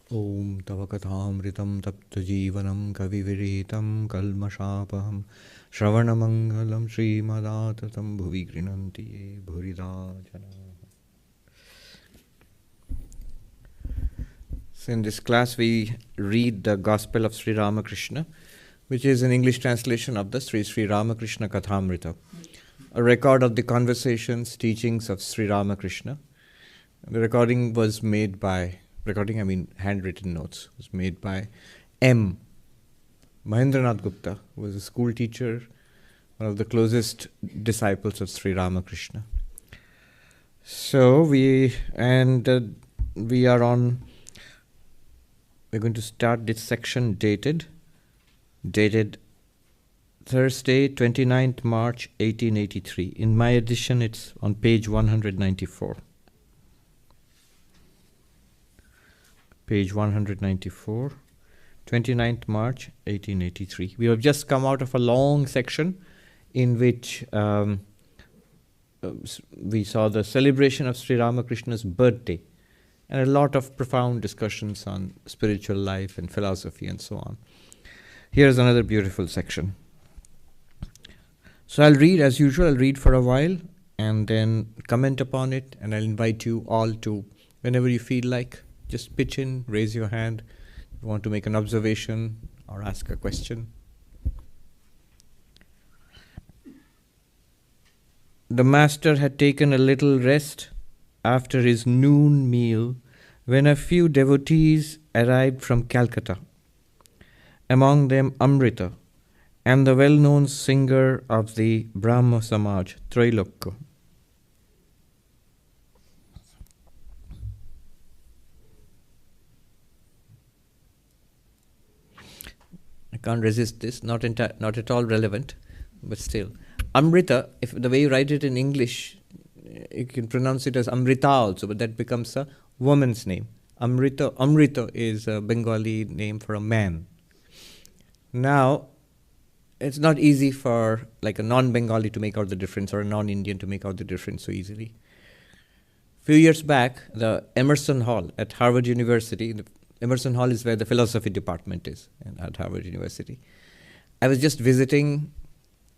Om Tava Kathamritam Tapta Jeevanam Kaviviretam Kalmashapaham Shravanamangalam Srimadatam Bhuvi Grinanti Bhurida Jana. So in this class we read the Gospel of Sri Ramakrishna, which is an English translation of the Sri Sri Ramakrishna Kathamrita, a record of the conversations, teachings of Sri Ramakrishna. The recording was made by, handwritten notes, was made by M. Mahendranath Gupta, who was a school teacher, one of the closest disciples of Sri Ramakrishna. So we're going to start this section dated Thursday, 29th March 1883. In my edition, it's on page 194. Page 194, 29th March 1883. We have just come out of a long section in which we saw the celebration of Sri Ramakrishna's birthday and a lot of profound discussions on spiritual life and philosophy and so on. Here's another beautiful section. So I'll read, as usual, I'll read for a while and then comment upon it, and I'll invite you all to, whenever you feel like, just pitch in, raise your hand if you want to make an observation or ask a question. The master had taken a little rest after his noon meal when a few devotees arrived from Calcutta, among them Amrita and the well-known singer of the Brahma Samaj, Trailokya. I can't resist this, not at all relevant, but still. Amrita, if the way you write it in English, you can pronounce it as Amrita also, but that becomes a woman's name. Amrita is a Bengali name for a man. Now, it's not easy for like a non-Bengali to make out the difference or a non-Indian to make out the difference so easily. A few years back, the Emerson Hall at Harvard University, Emerson Hall is where the philosophy department is at Harvard University. I was just visiting,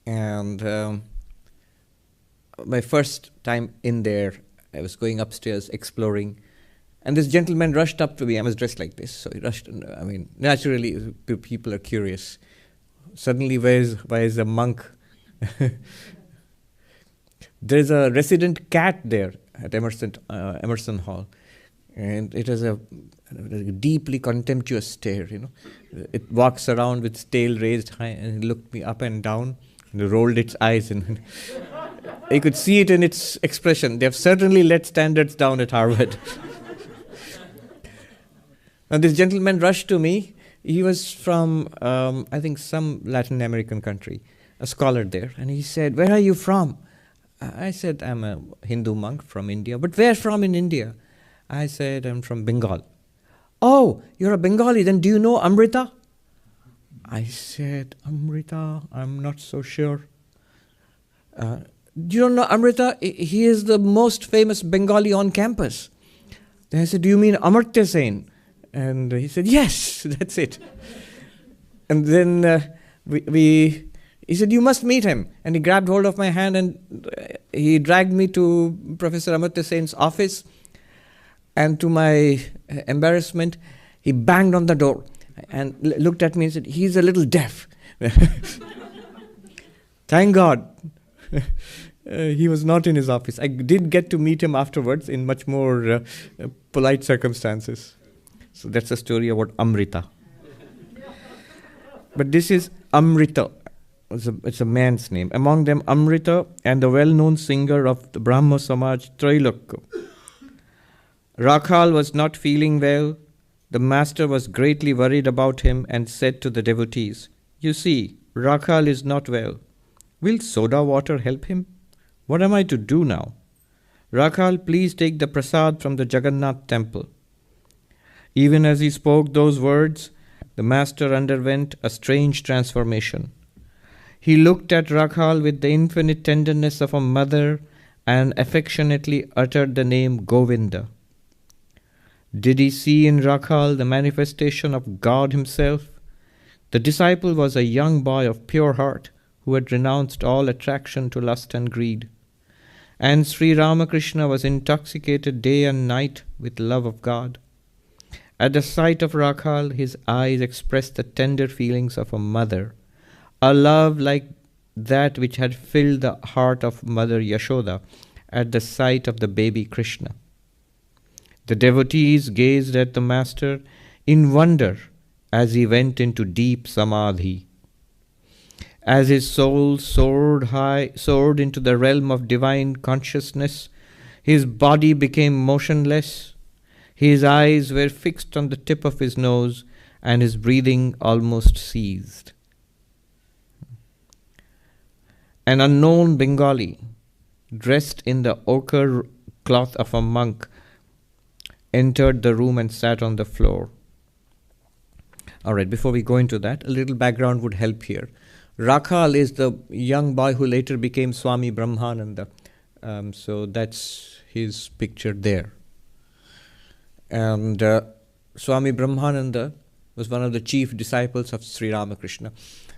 and my first time in there, I was going upstairs exploring, and this gentleman rushed up to me. I was dressed like this, so he rushed. Naturally, people are curious. Suddenly, why is a monk? There's a resident cat there at Emerson Hall. And it has a deeply contemptuous stare, It walks around with its tail raised high, and it looked me up and down and it rolled its eyes. And you could see it in its expression. They have certainly let standards down at Harvard. Now this gentleman rushed to me. He was from, I think, some Latin American country, a scholar there. And he said, "Where are you from?" I said, "I'm a Hindu monk from India." "But where from in India?" I said, "I'm from Bengal." "Oh, you're a Bengali, then do you know Amrita?" I said, "Amrita, I'm not so sure." "You don't know Amrita? He is the most famous Bengali on campus." Then I said, "Do you mean Amartya Sen?" And he said, "Yes, that's it." And then he said, "You must meet him." And he grabbed hold of my hand and he dragged me to Professor Amartya Sen's office. And to my embarrassment, he banged on the door and looked at me and said, "He's a little deaf." Thank God he was not in his office. I did get to meet him afterwards in much more polite circumstances. So that's the story about Amrita. But this is Amrita. It's a man's name. Among them, Amrita and the well-known singer of the Brahma Samaj, Trailokya. Rakhal was not feeling well. The master was greatly worried about him and said to the devotees, "You see, Rakhal is not well. Will soda water help him? What am I to do now? Rakhal, please take the prasad from the Jagannath temple." Even as he spoke those words, the master underwent a strange transformation. He looked at Rakhal with the infinite tenderness of a mother and affectionately uttered the name Govinda. Did he see in Rakhal the manifestation of God himself? The disciple was a young boy of pure heart who had renounced all attraction to lust and greed. And Sri Ramakrishna was intoxicated day and night with love of God. At the sight of Rakhal, his eyes expressed the tender feelings of a mother, a love like that which had filled the heart of Mother Yashoda at the sight of the baby Krishna. The devotees gazed at the master in wonder as he went into deep samadhi. As his soul soared into the realm of divine consciousness, his body became motionless, his eyes were fixed on the tip of his nose, and his breathing almost ceased. An unknown Bengali, dressed in the ochre cloth of a monk, entered the room and sat on the floor. All right, before we go into that, a little background would help here. Rakhal is the young boy who later became Swami Brahmananda. So that's his picture there. And Swami Brahmananda was one of the chief disciples of Sri Ramakrishna.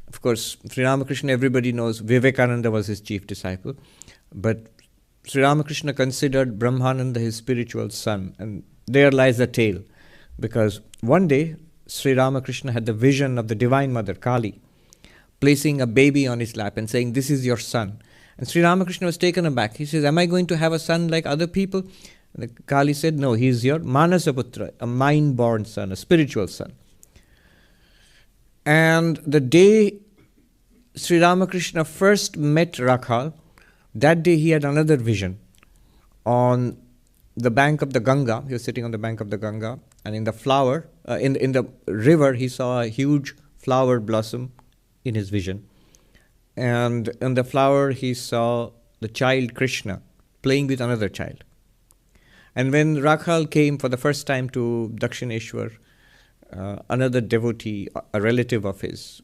Of course, Sri Ramakrishna, everybody knows, Vivekananda was his chief disciple. But Sri Ramakrishna considered Brahmananda his spiritual son. And there lies the tale. Because one day, Sri Ramakrishna had the vision of the Divine Mother, Kali, placing a baby on his lap and saying, "This is your son." And Sri Ramakrishna was taken aback. He says, "Am I going to have a son like other people?" And the Kali said, "No, he is your Manasaputra, a mind-born son, a spiritual son." And the day Sri Ramakrishna first met Rakhal, that day he had another vision. On the bank of the Ganga, he was sitting on the bank of the Ganga, and in the flower, in the river, he saw a huge flower blossom in his vision. And in the flower, he saw the child Krishna playing with another child. And when Rakhal came for the first time to Dakshineshwar, another devotee, a relative of his,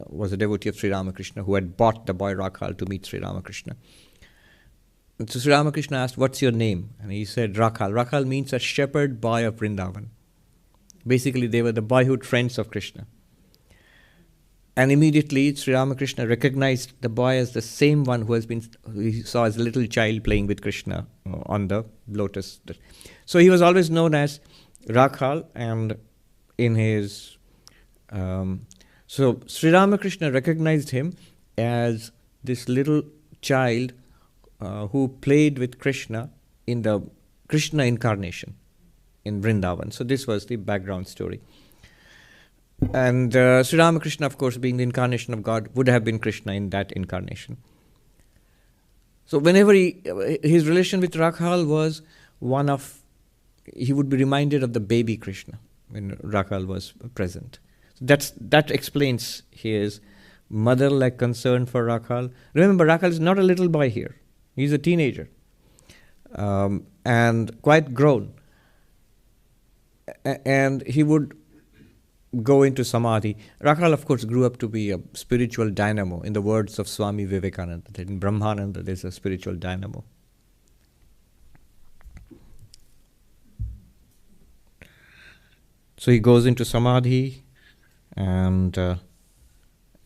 was a devotee of Sri Ramakrishna who had bought the boy Rakhal to meet Sri Ramakrishna. And so Sri Ramakrishna asked, "What's your name?" And he said, "Rakhal." Rakhal means a shepherd boy of Vrindavan. Basically, they were the boyhood friends of Krishna. And immediately Sri Ramakrishna recognized the boy as the same one who he saw as a little child playing with Krishna on the lotus. So he was always known as Rakhal, and in his... so Sri Ramakrishna recognized him as this little child who played with Krishna in the Krishna incarnation in Vrindavan. So this was the background story. And Sri Ramakrishna, of course, being the incarnation of God, would have been Krishna in that incarnation. So whenever his relation with Rakhal was one of, he would be reminded of the baby Krishna when Rakhal was present. So that explains his mother-like concern for Rakhal. Remember, Rakhal is not a little boy here. He's a teenager and quite grown. And he would go into samadhi. Rakhal, of course, grew up to be a spiritual dynamo, in the words of Swami Vivekananda, that in Brahmananda there's a spiritual dynamo. So he goes into samadhi, and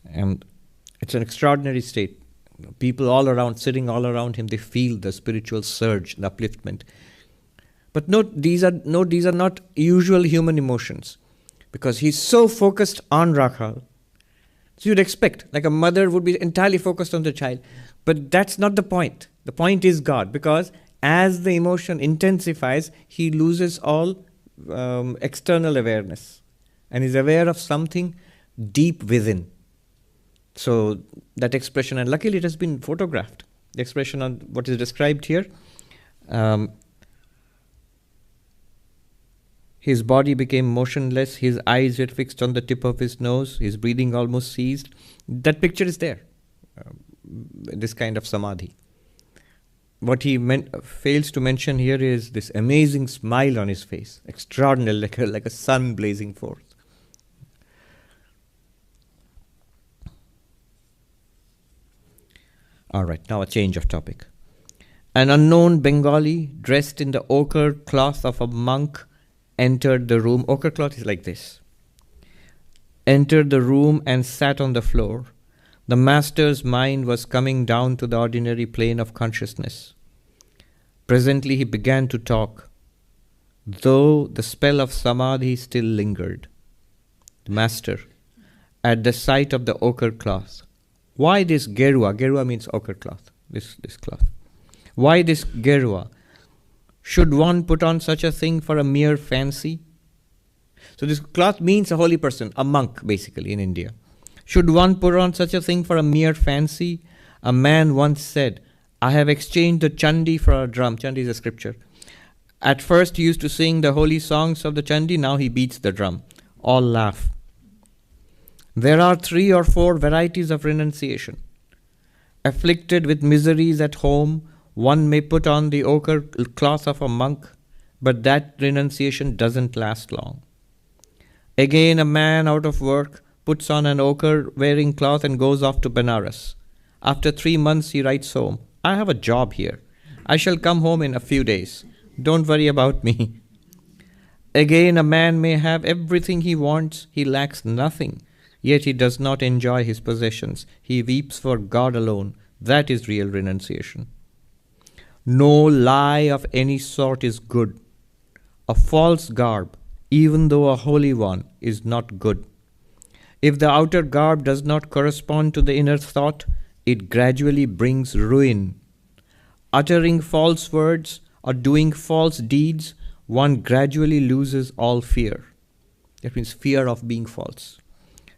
it's an extraordinary state. People all around, sitting all around him, they feel the spiritual surge, the upliftment. But note, these are not usual human emotions, because he's so focused on Rakhal. So you'd expect, like a mother would be entirely focused on the child. But that's not the point. The point is God, because as the emotion intensifies, he loses all external awareness and is aware of something deep within. So that expression, and luckily it has been photographed, the expression on what is described here, his body became motionless, his eyes were fixed on the tip of his nose, his breathing almost ceased. That picture is there, this kind of samadhi. What he fails to mention here is this amazing smile on his face, extraordinary, like a sun blazing forth. All right, now a change of topic. An unknown Bengali, dressed in the ochre cloth of a monk, entered the room. Ochre cloth is like this. Entered the room and sat on the floor. The master's mind was coming down to the ordinary plane of consciousness. Presently he began to talk, though the spell of samadhi still lingered. The master, at the sight of the ochre cloth, why this gerua? Gerua means ochre cloth, this cloth. Why this gerua? Should one put on such a thing for a mere fancy? So this cloth means a holy person, a monk basically in India. Should one put on such a thing for a mere fancy? A man once said, I have exchanged the Chandi for a drum. Chandi is a scripture. At first he used to sing the holy songs of the Chandi, now he beats the drum. All laugh. There are 3 or 4 varieties of renunciation. Afflicted with miseries at home, one may put on the ochre cloth of a monk, but that renunciation doesn't last long. Again, a man out of work puts on an ochre-wearing cloth and goes off to Benares. After 3 months, he writes home, I have a job here. I shall come home in a few days. Don't worry about me. Again, a man may have everything he wants. He lacks nothing. Yet he does not enjoy his possessions. He weeps for God alone. That is real renunciation. No lie of any sort is good. A false garb, even though a holy one, is not good. If the outer garb does not correspond to the inner thought, it gradually brings ruin. Uttering false words or doing false deeds, one gradually loses all fear. That means fear of being false.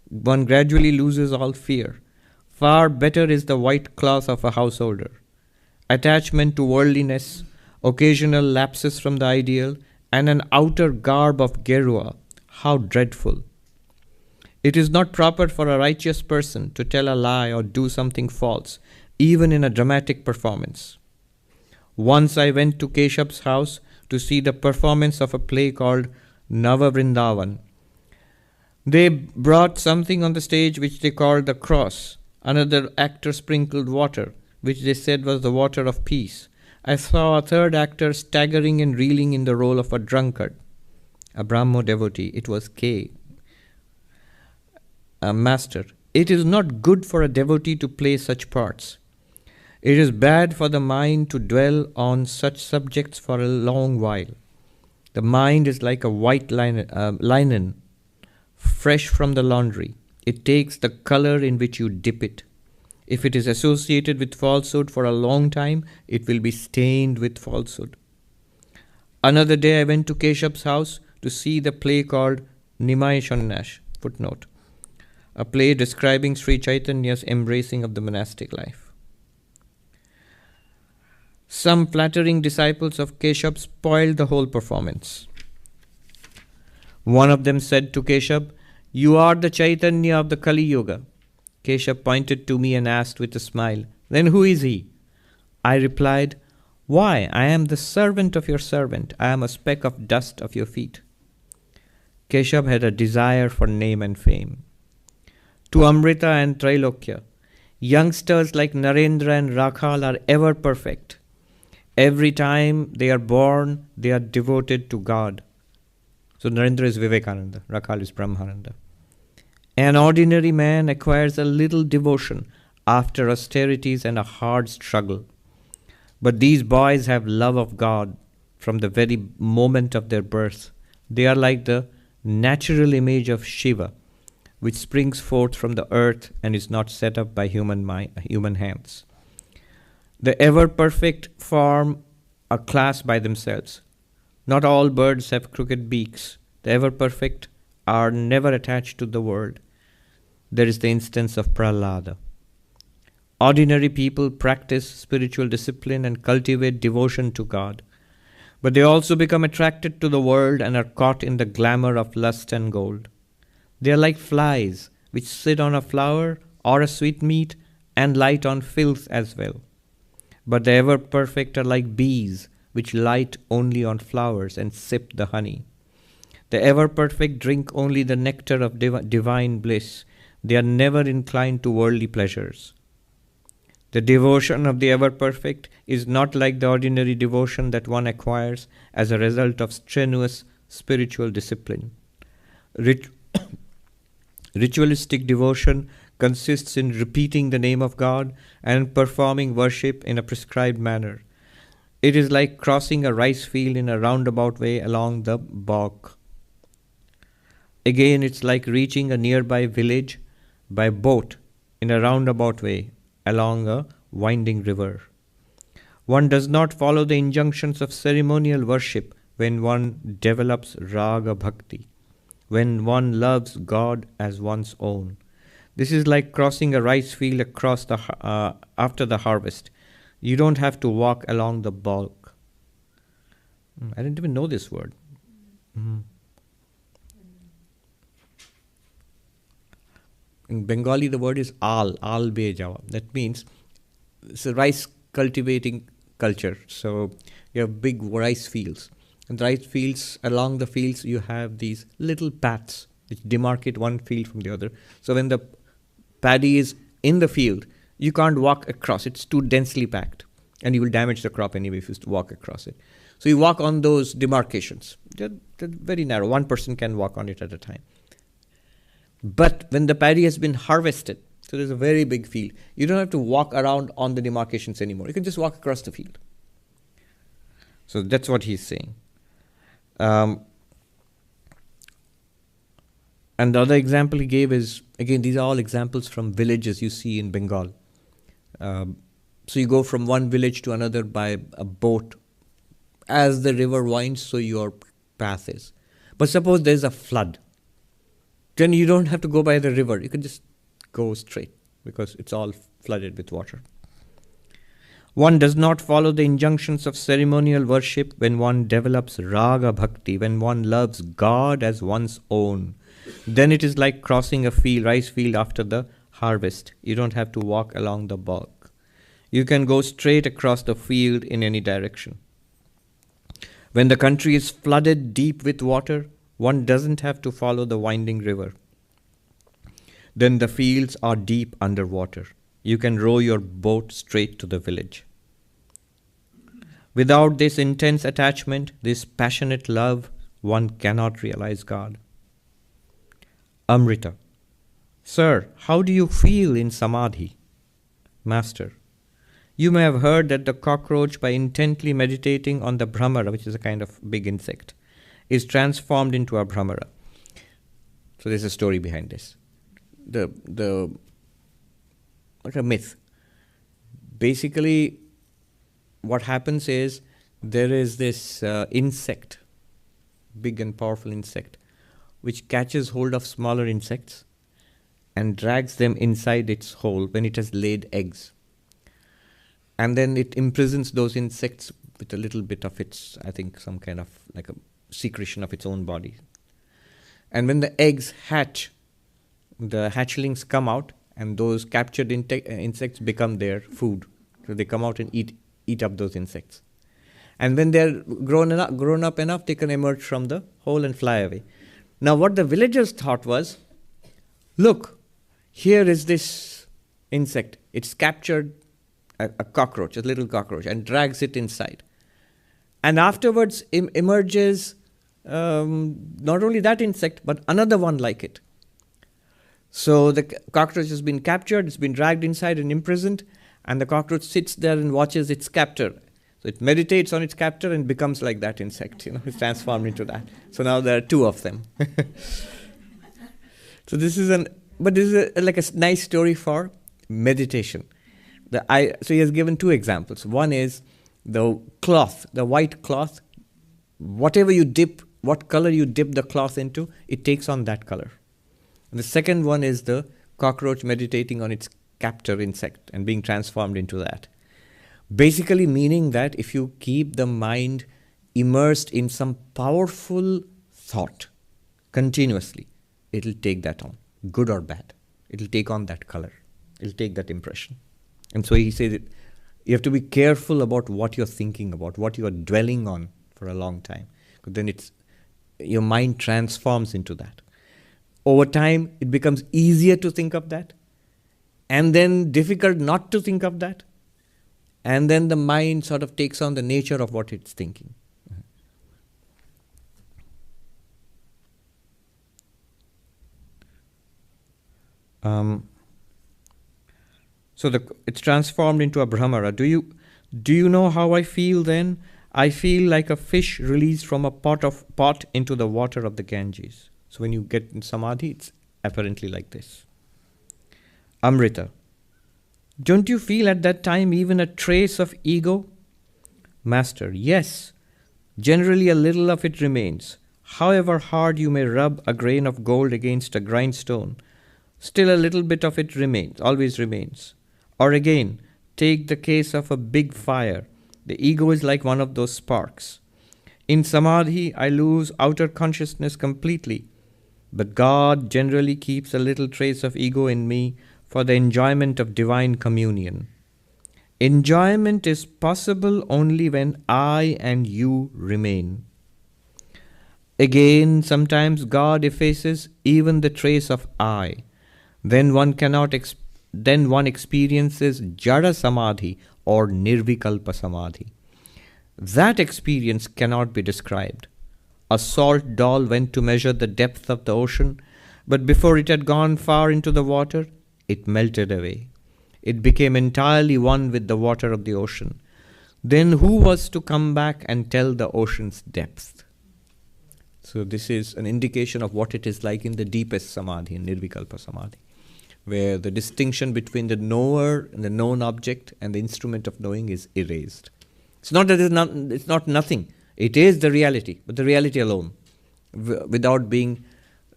One gradually loses all fear. Far better is the white cloth of a householder. Attachment to worldliness, occasional lapses from the ideal, and an outer garb of gerua, how dreadful. It is not proper for a righteous person to tell a lie or do something false, even in a dramatic performance. Once I went to Keshav's house to see the performance of a play called Nava Vrindavan. They brought something on the stage which they called the cross. Another actor sprinkled water, which they said was the water of peace. I saw a third actor staggering and reeling in the role of a drunkard, a Brahmo devotee. It was K. Master, it is not good for a devotee to play such parts. It is bad for the mind to dwell on such subjects for a long while. The mind is like a white linen, fresh from the laundry. It takes the color in which you dip it. If it is associated with falsehood for a long time, it will be stained with falsehood. Another day I went to Keshav's house to see the play called Nimai Shannash, footnote, a play describing Sri Chaitanya's embracing of the monastic life. Some flattering disciples of Keshav spoiled the whole performance. One of them said to Keshav, You are the Chaitanya of the Kali Yuga. Keshav pointed to me and asked with a smile, Then who is he? I replied, Why, I am the servant of your servant. I am a speck of dust of your feet. Keshav had a desire for name and fame. To Amrita and Trailokya, youngsters like Narendra and Rakhal are ever perfect. Every time they are born, they are devoted to God. So Narendra is Vivekananda, Rakhal is Brahmananda. An ordinary man acquires a little devotion after austerities and a hard struggle. But these boys have love of God from the very moment of their birth. They are like the natural image of Shiva, which springs forth from the earth and is not set up by human hands. The ever-perfect form a class by themselves. Not all birds have crooked beaks. The ever-perfect are never attached to the world. There is the instance of Prahlada. Ordinary people practice spiritual discipline and cultivate devotion to God, but they also become attracted to the world and are caught in the glamour of lust and gold. They are like flies which sit on a flower or a sweetmeat and light on filth as well. But the ever-perfect are like bees which light only on flowers and sip the honey. The ever-perfect drink only the nectar of divine bliss. They are never inclined to worldly pleasures. The devotion of the ever-perfect is not like the ordinary devotion that one acquires as a result of strenuous spiritual discipline. Rit- Ritualistic devotion consists in repeating the name of God and performing worship in a prescribed manner. It is like crossing a rice field in a roundabout way along the bog. Again, it's like reaching a nearby village by boat in a roundabout way along a winding river. One does not follow the injunctions of ceremonial worship when one develops raga bhakti, when one loves God as one's own. This is like crossing a rice field across after the harvest. You don't have to walk along the bog. I didn't even know this word. In Bengali, the word is al be jawa. That means it's a rice cultivating culture. So you have big rice fields. And the rice fields, along the fields, you have these little paths which demarcate one field from the other. So when the paddy is in the field, you can't walk across. It's too densely packed. And you will damage the crop anyway if you walk across it. So you walk on those demarcations. They're very narrow. One person can walk on it at a time. But when the paddy has been harvested, so there's a very big field, you don't have to walk around on the demarcations anymore. You can just walk across the field. So that's what he's saying. And the other example he gave is, again, these are all examples from villages you see in Bengal. So you go from one village to another by a boat. As the river winds, so your path is. But suppose there's a flood. Then you don't have to go by the river. You can just go straight because it's all flooded with water. One does not follow the injunctions of ceremonial worship when one develops raga bhakti, when one loves God as one's own. Then it is like crossing a rice field after the harvest. You don't have to walk along the bog. You can go straight across the field in any direction. When the country is flooded deep with water, one doesn't have to follow the winding river. Then the fields are deep underwater. You can row your boat straight to the village. Without this intense attachment, this passionate love, one cannot realize God. Amrita. Sir, how do you feel in samadhi? Master. You may have heard that the cockroach, by intently meditating on the Brahmara, which is a kind of big insect, is transformed into a Brahmara. So there's a story behind this. Like a myth. Basically, what happens is there is this insect, big and powerful insect, which catches hold of smaller insects and drags them inside its hole when it has laid eggs. And then it imprisons those insects with a little bit of its, I think, some kind of like a secretion of its own body. And when the eggs hatch, the hatchlings come out, and those captured insects become their food. So they come out and eat up those insects. And when they're grown up enough, they can emerge from the hole and fly away. Now what the villagers thought was, look, here is this insect. It's captured a cockroach, a little cockroach, and drags it inside. And afterwards emerges not only that insect, but another one like it. So the cockroach has been captured, it's been dragged inside and imprisoned, and the cockroach sits there and watches its captor. So it meditates on its captor and becomes like that insect, it's transformed into that. So now there are two of them. So this is like a nice story for meditation. So he has given two examples. One is the cloth, the white cloth. Whatever you dip, what color you dip the cloth into, it takes on that color. And the second one is the cockroach meditating on its captor insect and being transformed into that. Basically meaning that if you keep the mind immersed in some powerful thought continuously, it'll take that on, good or bad. It'll take on that color. It'll take that impression. And so he says that you have to be careful about what you're thinking about, what you're dwelling on for a long time. Because then your mind transforms into that. Over time, it becomes easier to think of that, and then difficult not to think of that. And then the mind sort of takes on the nature of what it's thinking. So it's transformed into a Brahmara. Do you know how I feel then? I feel like a fish released from a pot into the water of the Ganges. So when you get in Samadhi, it's apparently like this. Amrita. Don't you feel at that time even a trace of ego? Master. Yes. Generally a little of it remains. However hard you may rub a grain of gold against a grindstone, still a little bit of it always remains. Or again, take the case of a big fire. The ego is like one of those sparks. In Samadhi, I lose outer consciousness completely, but God generally keeps a little trace of ego in me for the enjoyment of divine communion. Enjoyment is possible only when I and you remain. Again, sometimes God effaces even the trace of I. Then one experiences Jada Samadhi or Nirvikalpa Samadhi. That experience cannot be described. A salt doll went to measure the depth of the ocean, but before it had gone far into the water, it melted away. It became entirely one with the water of the ocean. Then who was to come back and tell the ocean's depth? So this is an indication of what it is like in the deepest Samadhi, in Nirvikalpa Samadhi, where the distinction between the knower and the known object and the instrument of knowing is erased. It's not that it's not nothing. It is the reality, but the reality alone, without being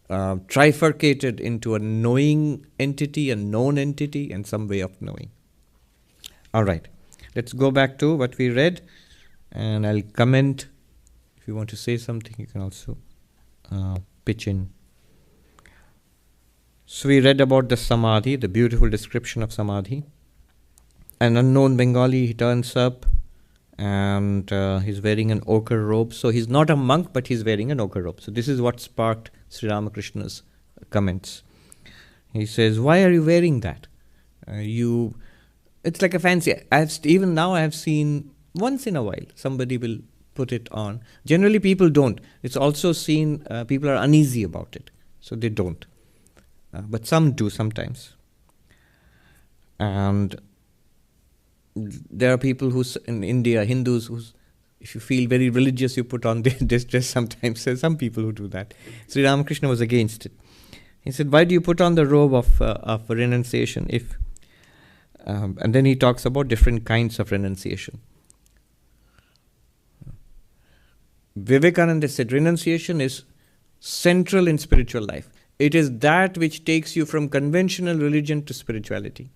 trifurcated into a knowing entity, a known entity, and some way of knowing. All right, let's go back to what we read, and I'll comment. If you want to say something, you can also pitch in. So we read about the Samadhi, the beautiful description of Samadhi. An unknown Bengali, he turns up and he's wearing an ochre robe. So he's not a monk, but he's wearing an ochre robe. So this is what sparked Sri Ramakrishna's comments. He says, why are you wearing that? It's like a fancy. Even now I have seen once in a while somebody will put it on. Generally people don't. It's also seen people are uneasy about it, so they don't. But some do sometimes. And there are people in India, Hindus, if you feel very religious, you put on this dress sometimes. There's some people who do that. Sri Ramakrishna was against it. He said, why do you put on the robe of renunciation? And then he talks about different kinds of renunciation. Vivekananda said, renunciation is central in spiritual life. It is that which takes you from conventional religion to spirituality.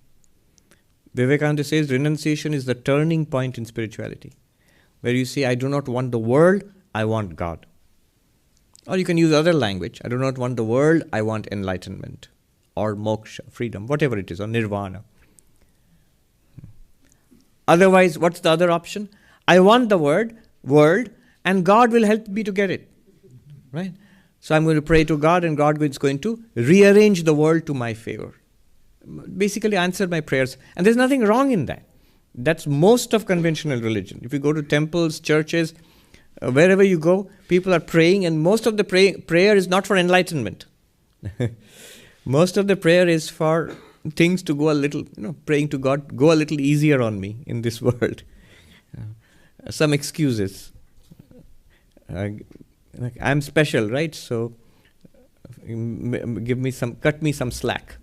Vivekananda says renunciation is the turning point in spirituality, where you say, I do not want the world, I want God. Or you can use other language. I do not want the world, I want enlightenment, or moksha, freedom, whatever it is, or nirvana. Otherwise, what's the other option? I want the world, and God will help me to get it. Right? So I'm going to pray to God, and God is going to rearrange the world to my favor. Basically answer my prayers. And there's nothing wrong in that. That's most of conventional religion. If you go to temples, churches, wherever you go, people are praying, and most of the prayer is not for enlightenment. Most of the prayer is for things to go a little, praying to God, go a little easier on me in this world. Some excuses. I'm special, right? So cut me some slack.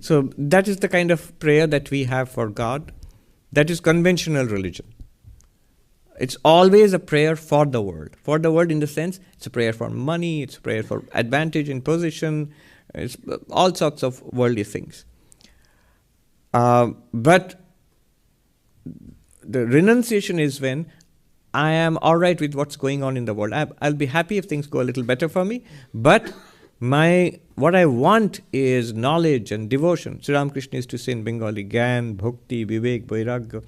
So that is the kind of prayer that we have for God. That is conventional religion. It's always a prayer for the world. For the world in the sense, it's a prayer for money, it's a prayer for advantage in position, it's all sorts of worldly things. But the renunciation is when I am all right with what's going on in the world. I'll be happy if things go a little better for me, but what I want is knowledge and devotion. Sri Ramakrishna used to say in Bengali, Gyan, Bhakti, Vivek, Vairagya.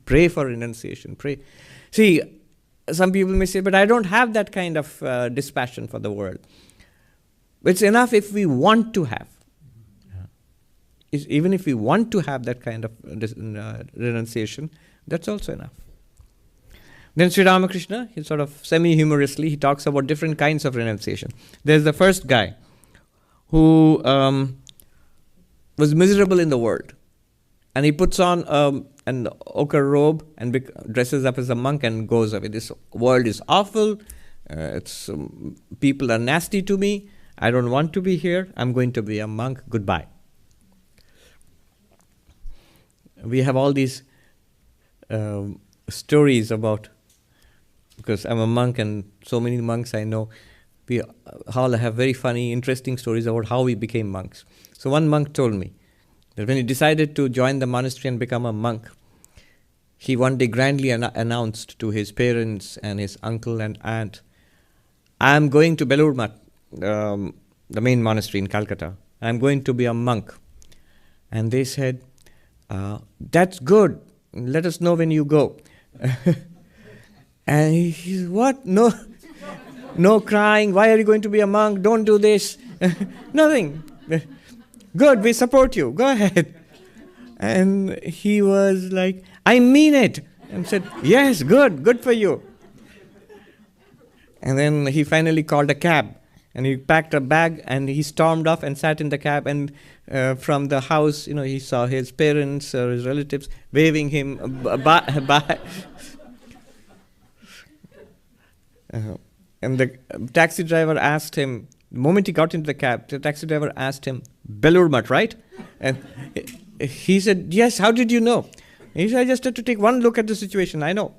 Pray for renunciation. Pray. See, some people may say, but I don't have that kind of dispassion for the world. It's enough if we want to have. Even if we want to have that kind of renunciation, that's also enough. Then Sri Ramakrishna, he sort of semi-humorously, he talks about different kinds of renunciation. There's the first guy who was miserable in the world. And he puts on an ochre robe and dresses up as a monk and goes away. This world is awful. People are nasty to me. I don't want to be here. I'm going to be a monk. Goodbye. We have all these stories about, because I'm a monk and so many monks I know, we all have very funny, interesting stories about how we became monks. So one monk told me that when he decided to join the monastery and become a monk, he one day grandly announced to his parents and his uncle and aunt, I am going to Belur Math, the main monastery in Calcutta. I am going to be a monk. And they said, that's good. Let us know when you go. And he said, what? No crying. Why are you going to be a monk? Don't do this. Nothing. Good, we support you. Go ahead. And he was like, I mean it. And said, yes, good for you. And then he finally called a cab. And he packed a bag and he stormed off and sat in the cab. And from the house, he saw his parents or his relatives waving him bye. And the taxi driver asked him, the moment he got into the cab, the taxi driver asked him, Belur Math, right? And he said, yes, how did you know? He said, I just had to take one look at the situation, I know.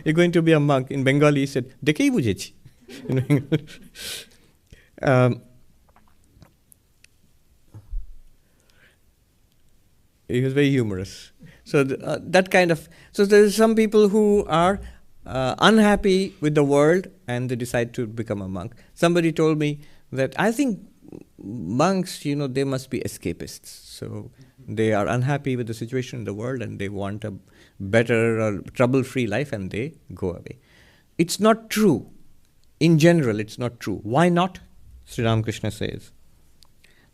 You're going to be a monk. In Bengali, he said, Dekei bujechi. He was very humorous. So that kind of, so there's some people who are unhappy with the world and they decide to become a monk. Somebody told me that I think monks, they must be escapists. So they are unhappy with the situation in the world and they want a better or trouble-free life and they go away. It's not true. In general, it's not true. Why not? Sri Ramakrishna says,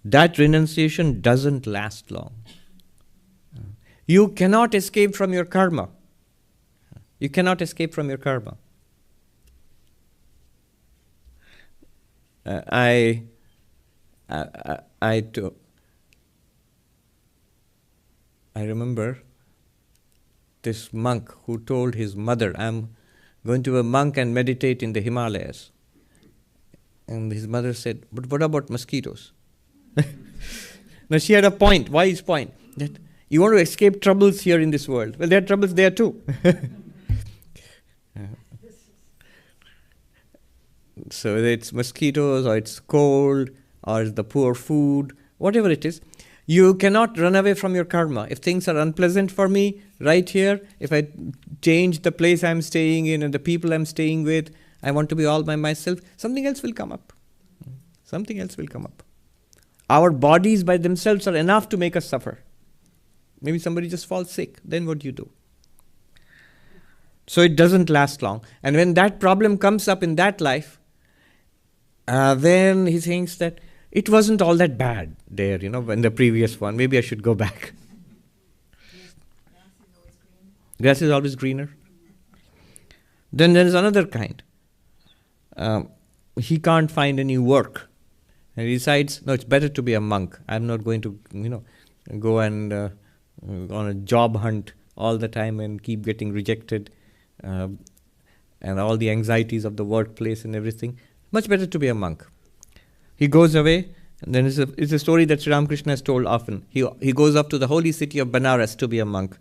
that renunciation doesn't last long. You cannot escape from your karma. You cannot escape from your karma. I remember this monk who told his mother, I'm going to be a monk and meditate in the Himalayas. And his mother said, but what about mosquitoes? Now she had a point. Why is point? That you want to escape troubles here in this world. Well, there are troubles there too. So whether it's mosquitoes or it's cold or it's the poor food, whatever it is, you cannot run away from your karma. If things are unpleasant for me right here, if I change the place I'm staying in and the people I'm staying with, I want to be all by myself, something else will come up. Something else will come up. Our bodies by themselves are enough to make us suffer. Maybe somebody just falls sick, then what do you do? So it doesn't last long. And when that problem comes up in that life, then he thinks that it wasn't all that bad there, in the previous one. Maybe I should go back. Grass is always greener. Then there is another kind. He can't find any work. And he decides, no, it's better to be a monk. I'm not going to, go and on a job hunt all the time and keep getting rejected and all the anxieties of the workplace and everything. Much better to be a monk. He goes away, and then it's a story that Sri Ramakrishna has told often. He goes up to the holy city of Benares to be a monk.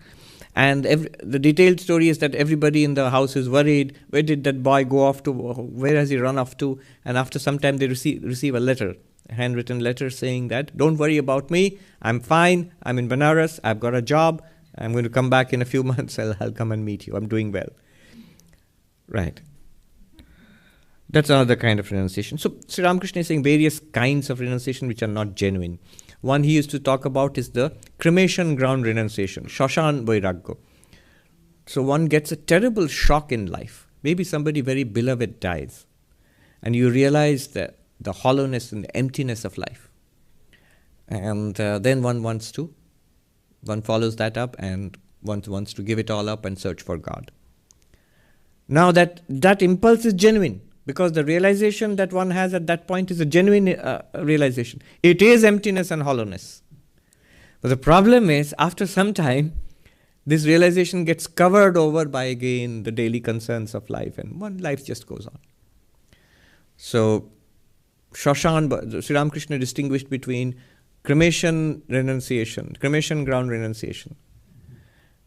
And the detailed story is that everybody in the house is worried. Where did that boy go off to? Where has he run off to? And after some time they receive a letter, a handwritten letter saying that, don't worry about me. I'm fine. I'm in Benares. I've got a job. I'm going to come back in a few months. I'll come and meet you. I'm doing well. Right. That's another kind of renunciation. So Sri Ramakrishna is saying various kinds of renunciation which are not genuine. One he used to talk about is the cremation ground renunciation, Shoshan Vairagya. So one gets a terrible shock in life. Maybe somebody very beloved dies. And you realize that the hollowness and the emptiness of life. And then one follows that up and one wants to give it all up and search for God. Now that impulse is genuine. Because the realization that one has at that point is a genuine realization. It is emptiness and hollowness. But the problem is, after some time, this realization gets covered over by again the daily concerns of life, and one life just goes on. So, Sri Ramakrishna distinguished between cremation renunciation, cremation ground renunciation,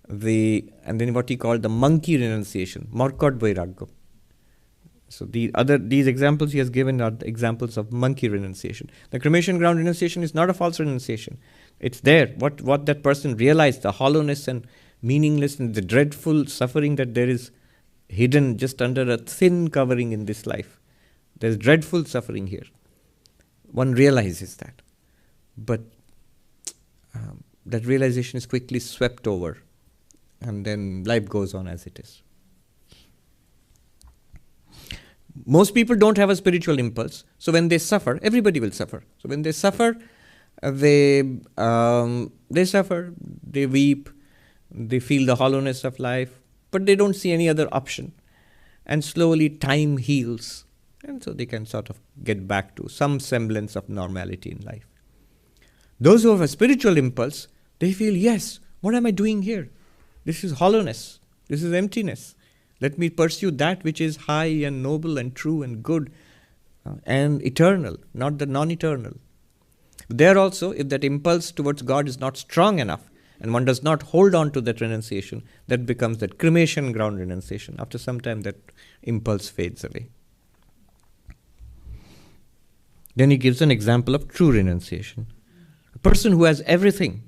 and then what he called the monkey renunciation, Markot Vairagya. So these examples he has given are the examples of monkey renunciation. The cremation ground renunciation is not a false renunciation. It's there. What that person realized, the hollowness and meaninglessness and the dreadful suffering that there is hidden just under a thin covering in this life. There's dreadful suffering here. One realizes that. But that realization is quickly swept over, and then life goes on as it is. Most people don't have a spiritual impulse, so when they suffer, everybody will suffer. So when they suffer, they suffer, they weep, they feel the hollowness of life, but they don't see any other option. And slowly time heals, and so they can sort of get back to some semblance of normality in life. Those who have a spiritual impulse, they feel, yes, what am I doing here? This is hollowness, this is emptiness. Let me pursue that which is high and noble and true and good and eternal, not the non-eternal. There also, if that impulse towards God is not strong enough and one does not hold on to that renunciation, that becomes that cremation ground renunciation. After some time, that impulse fades away. Then he gives an example of true renunciation. A person who has everything,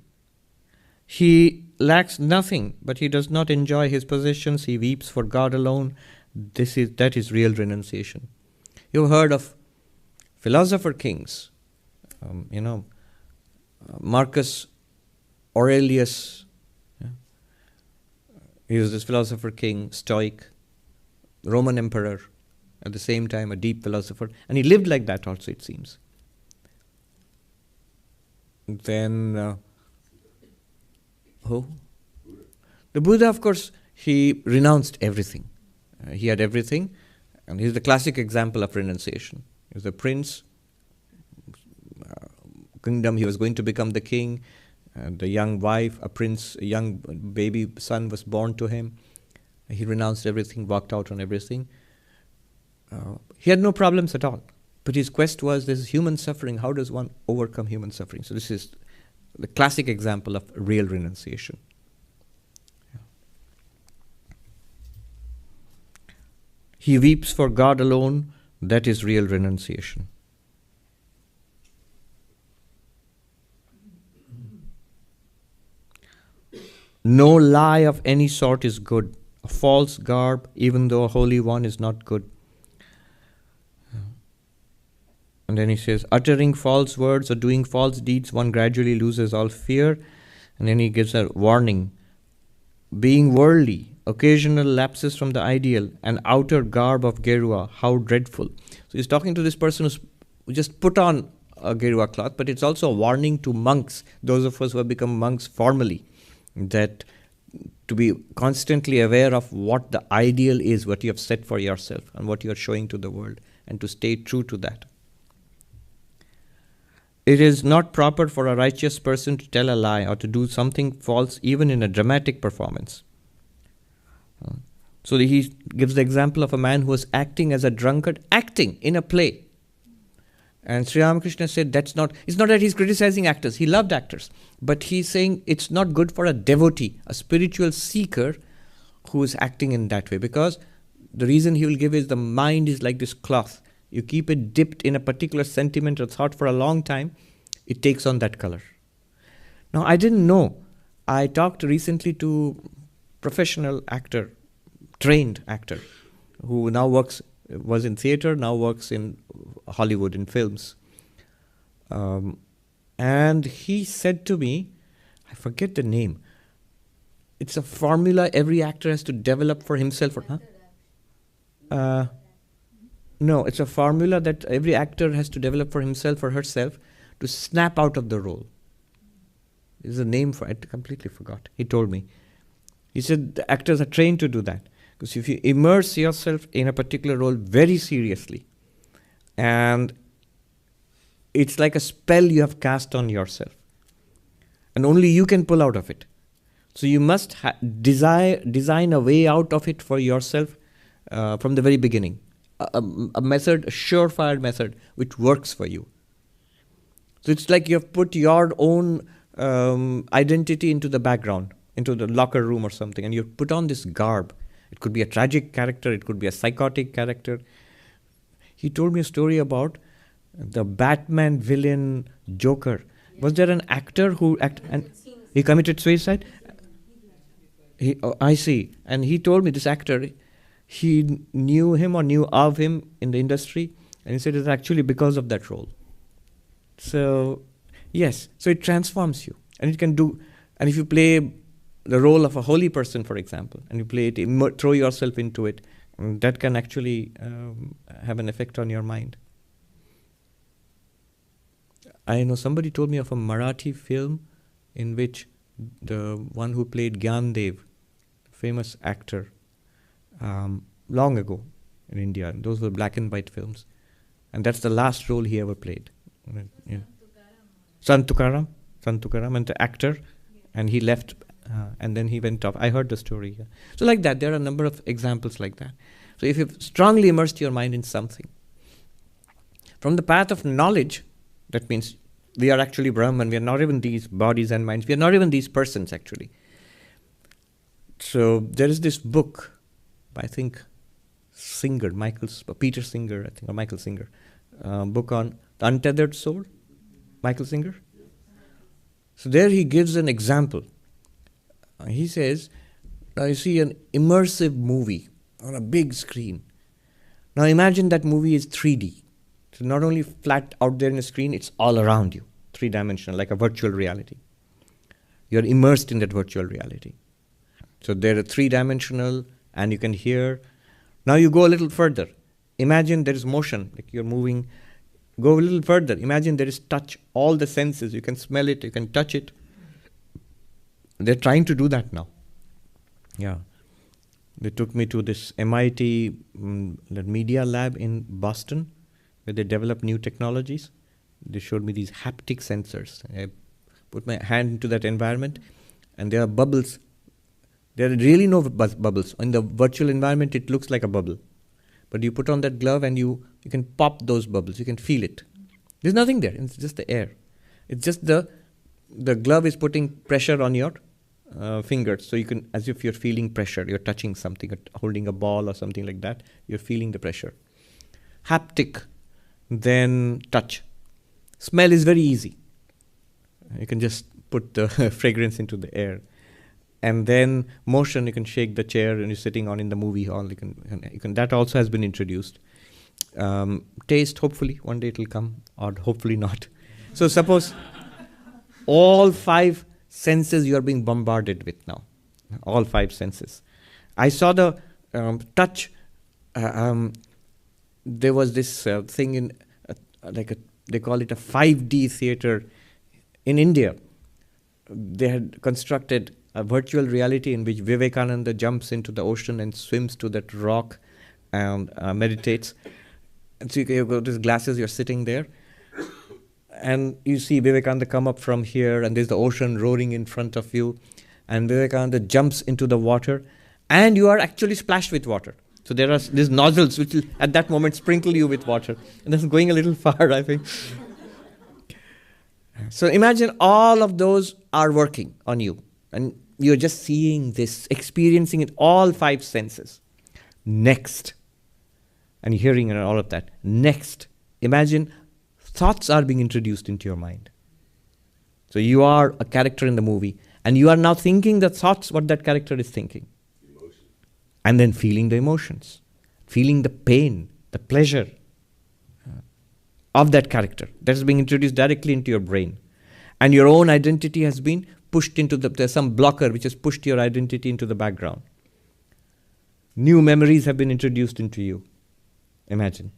he lacks nothing, but he does not enjoy his possessions. He weeps for God alone. That is real renunciation. You've heard of philosopher kings. Marcus Aurelius. Yeah. He was this philosopher king, Stoic, Roman emperor, at the same time a deep philosopher, and he lived like that also, it seems. Then who? The Buddha, of course, he renounced everything. He had everything, and he's the classic example of renunciation. He was a prince, kingdom, he was going to become the king, the young wife, a prince, a young baby son was born to him. He renounced everything, walked out on everything. He had no problems at all. But his quest was, this is human suffering, how does one overcome human suffering? So this is the classic example of real renunciation. Yeah. He weeps for God alone, that is real renunciation. No lie of any sort is good. A false garb, even though a holy one, is not good. And then he says, uttering false words or doing false deeds, one gradually loses all fear. And then he gives a warning. Being worldly, occasional lapses from the ideal, an outer garb of Gerua, how dreadful. So he's talking to this person who just put on a Gerua cloth, but it's also a warning to monks, those of us who have become monks formally, that to be constantly aware of what the ideal is, what you have set for yourself and what you are showing to the world, and to stay true to that. It is not proper for a righteous person to tell a lie or to do something false even in a dramatic performance. So he gives the example of a man who was acting as a drunkard, acting in a play. And Sri Ramakrishna said it's not that he's criticizing actors, he loved actors, but he's saying it's not good for a devotee, a spiritual seeker who is acting in that way, because the reason he will give is the mind is like this cloth. You keep it dipped in a particular sentiment or thought for a long time, it takes on that color. Now, I didn't know. I talked recently to professional actor, trained actor, who now was in theater, now works in Hollywood, in films. And he said to me, I forget the name, it's a formula every actor has to develop for himself. No, it's a formula that every actor has to develop for himself or herself to snap out of the role. There's a name for it, I completely forgot. He told me. He said the actors are trained to do that. Because if you immerse yourself in a particular role very seriously, and it's like a spell you have cast on yourself. and only you can pull out of it. So you must design a way out of it for yourself from the very beginning. A method, a surefire method, which works for you. So it's like you have put your own identity into the background, into the locker room or something, and you put on this garb. It could be a tragic character, it could be a psychotic character. He told me a story about the Batman villain Joker. Was there an actor who and he committed suicide? I see. And he told me, this actor, he knew him or knew of him in the industry, and he said it's actually because of that role. So, yes, so it transforms you. And it can do, and if you play the role of a holy person, for example, and you play it, throw yourself into it, that can actually have an effect on your mind. I know somebody told me of a Marathi film in which the one who played Gyandev, famous actor, long ago in India. Those were black and white films. And that's the last role he ever played. Yeah. Sant Tukaram, and the actor, and he left, and then he went off. I heard the story. Yeah. So like that, there are a number of examples like that. So if you've strongly immersed your mind in something, from the path of knowledge, that means we are actually Brahman, we are not even these bodies and minds, we are not even these persons actually. So there is this book by, I think, Peter Singer, I think, or Michael Singer, book on the untethered soul, Michael Singer. So there he gives an example. He says, now you see an immersive movie on a big screen. Now imagine that movie is 3D. So not only flat out there in a screen, it's all around you, 3-dimensional, like a virtual reality. You're immersed in that virtual reality. So they're 3-dimensional, and you can hear. Now you go a little further. Imagine there is motion, like you're moving. Go a little further. Imagine there is touch, all the senses. You can smell it, you can touch it. They're trying to do that now. Yeah. They took me to this MIT the media lab in Boston, where they develop new technologies. They showed me these haptic sensors. I put my hand into that environment, and there are bubbles. There are really no bubbles. In the virtual environment, it looks like a bubble. But you put on that glove, and you can pop those bubbles. You can feel it. There's nothing there. It's just the air. It's just the glove is putting pressure on your fingers. So you can, as if you're feeling pressure. You're touching something, holding a ball or something like that. You're feeling the pressure. Haptic. Then touch. Smell is very easy. You can just put the fragrance into the air. And then motion, you can shake the chair and you're sitting on in the movie hall. You can. That also has been introduced. Taste, hopefully, one day it will come, or hopefully not. So suppose all 5 senses you are being bombarded with now. All 5 senses. I saw the touch. There was this thing in, they call it a 5D theater in India. They had constructed a virtual reality in which Vivekananda jumps into the ocean and swims to that rock and meditates. And so you've got these glasses, you're sitting there, and you see Vivekananda come up from here, and there's the ocean roaring in front of you, and Vivekananda jumps into the water, and you are actually splashed with water. So there are these nozzles which will at that moment sprinkle you with water. And that's going a little far, I think. So imagine all of those are working on you. And you're just seeing this, experiencing it, all 5 senses. Next. And hearing and all of that. Next. Imagine thoughts are being introduced into your mind. So you are a character in the movie. And you are now thinking the thoughts, what that character is thinking. And then feeling the emotions, feeling the pain, the pleasure of that character. That is being introduced directly into your brain. And your own identity has been pushed into there's some blocker which has pushed your identity into the background. New memories have been introduced into you. Imagine.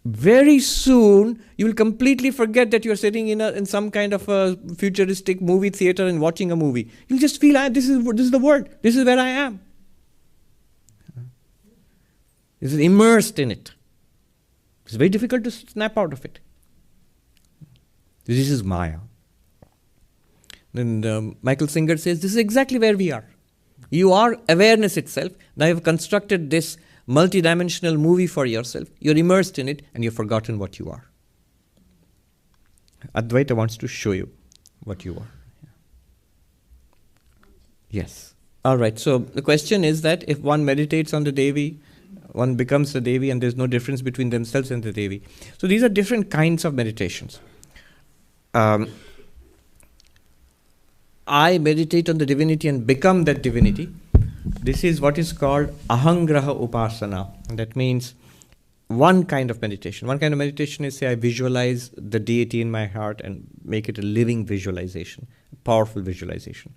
Very soon, you will completely forget that you're sitting in some kind of a futuristic movie theater and watching a movie. You'll just feel, this is the world. This is where I am. This is immersed in it. It's very difficult to snap out of it. This is Maya. Then Michael Singer says, this is exactly where we are. You are awareness itself. Now you've constructed this multidimensional movie for yourself. You're immersed in it and you've forgotten what you are. Advaita wants to show you what you are. Yes. All right. So the question is that if one meditates on the Devi, one becomes the Devi and there's no difference between themselves and the Devi. So these are different kinds of meditations. I meditate on the divinity and become that divinity. This is what is called ahangraha upasana. And that means one kind of meditation. One kind of meditation is, say, I visualize the deity in my heart and make it a living visualization, a powerful visualization.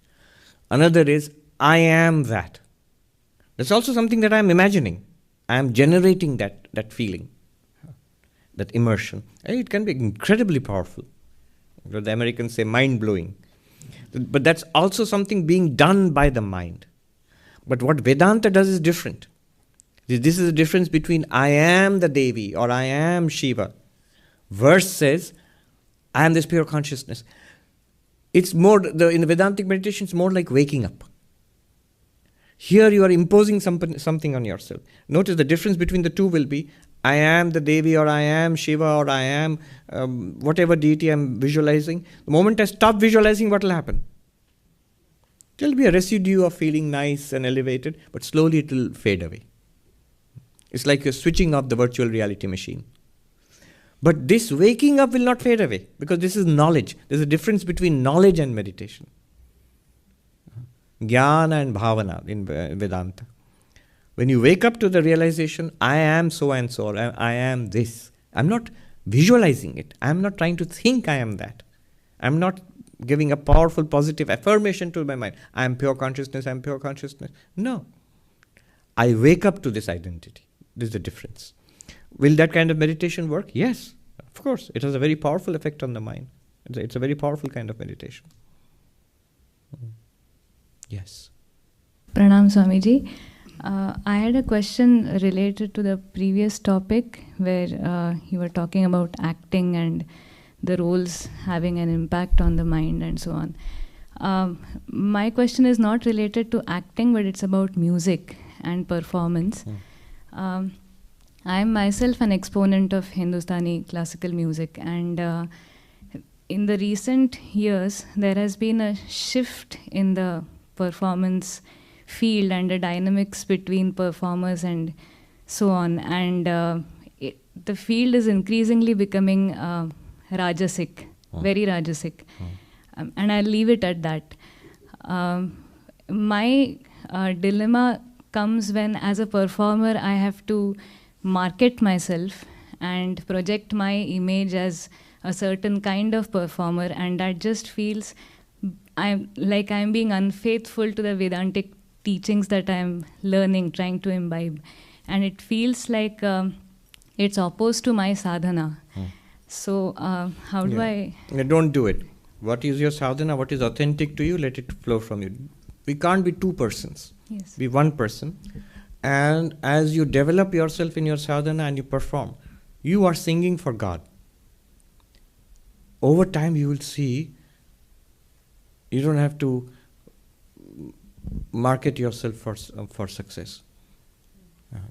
Another is, I am that. That's also something that I am imagining. I am generating that feeling, that immersion. And it can be incredibly powerful. The Americans say mind-blowing. But that's also something being done by the mind. But what Vedanta does is different. This is the difference between I am the Devi or I am Shiva versus I am this pure consciousness. It's more, in the Vedantic meditation, it's more like waking up. Here you are imposing something on yourself. Notice the difference between the two will be I am the Devi or I am Shiva or I am whatever deity I'm visualizing. The moment I stop visualizing, what will happen? There will be a residue of feeling nice and elevated, but slowly it will fade away. It's like you're switching off the virtual reality machine. But this waking up will not fade away because this is knowledge. There's a difference between knowledge and meditation. Jnana and bhavana in Vedanta. When you wake up to the realization, I am so and so, or I am this. I'm not visualizing it. I'm not trying to think I am that. I'm not giving a powerful positive affirmation to my mind. I am pure consciousness, I am pure consciousness. No. I wake up to this identity. This is the difference. Will that kind of meditation work? Yes, of course. It has a very powerful effect on the mind. It's a very powerful kind of meditation. Yes. Pranam Swamiji. I had a question related to the previous topic where you were talking about acting and the roles having an impact on the mind and so on. My question is not related to acting, but it's about music and performance. I am myself an exponent of Hindustani classical music, and in the recent years there has been a shift in the performance field and the dynamics between performers and so on, and the field is increasingly becoming rajasic, very rajasic, and I'll leave it at that. My dilemma comes when, as a performer, I have to market myself and project my image as a certain kind of performer, and that just feels I'm being unfaithful to the Vedantic teachings that I'm learning, trying to imbibe, and it feels like it's opposed to my sadhana. So how do I... Don't do it. What is your sadhana? What is authentic to you? Let it flow from you. We can't be two persons. Yes. Be one person. And as you develop yourself in your sadhana and you perform, you are singing for God. Over time you will see you don't have to market yourself for success.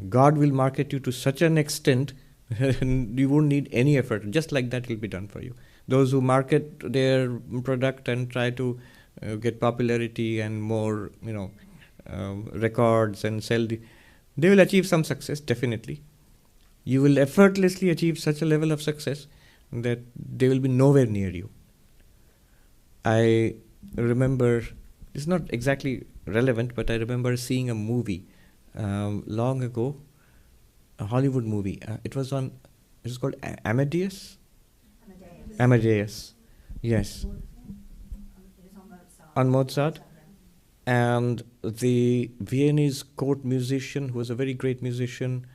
God will market you to such an extent you won't need any effort. Just like that, it will be done for you. Those who market their product and try to get popularity and more, records and sell, they will achieve some success, definitely. You will effortlessly achieve such a level of success that they will be nowhere near you. I remember, it's not exactly relevant, but I remember seeing a movie long ago, a Hollywood movie. It was called Amadeus? Amadeus. Yes. On Mozart. And the Viennese court musician, who was a very great musician,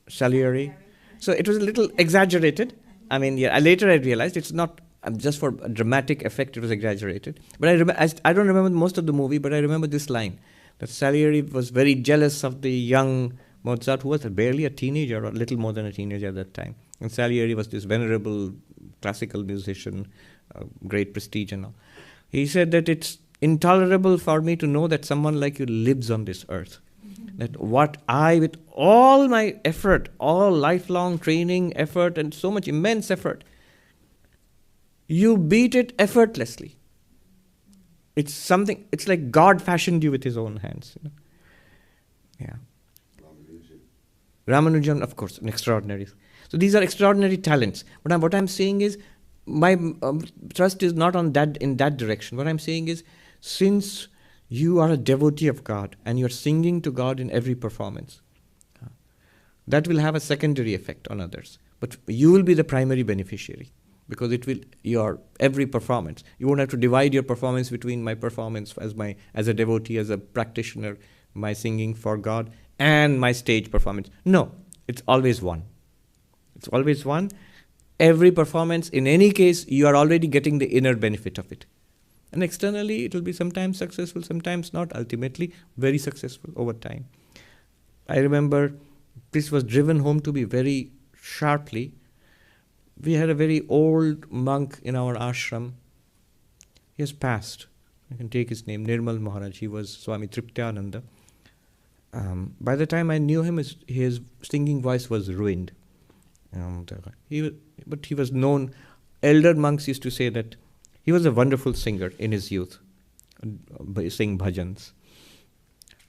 Salieri. So it was a little exaggerated. I mean, later I realized it's not just for a dramatic effect, it was exaggerated. But I don't remember most of the movie, but I remember this line, that Salieri was very jealous of the young Mozart, who was barely a teenager, or a little more than a teenager at that time. And Salieri was this venerable classical musician, great prestige and all. He said that it's intolerable for me to know that someone like you lives on this earth. That what I, with all my effort, all lifelong training, effort, and so much immense effort, you beat it effortlessly. It's something, it's like God fashioned you with His own hands. Yeah. Ramanujan, of course, an extraordinary. So these are extraordinary talents. But what I'm saying is, my trust is not on that, in that direction. What I'm saying is, since you are a devotee of God and you're singing to God in every performance, that will have a secondary effect on others. But you will be the primary beneficiary, because it will, your every performance. You won't have to divide your performance between my performance as a devotee, as a practitioner, my singing for God, and my stage performance. No, it's always one. It's always one. Every performance, in any case, you are already getting the inner benefit of it. And externally, it will be sometimes successful, sometimes not, ultimately very successful over time. I remember this was driven home to me very sharply. We had a very old monk in our ashram. He has passed. I can take his name, Nirmal Maharaj. He was Swami Triptyananda. By the time I knew him, his singing voice was ruined. But he was known, elder monks used to say that he was a wonderful singer in his youth, sing bhajans.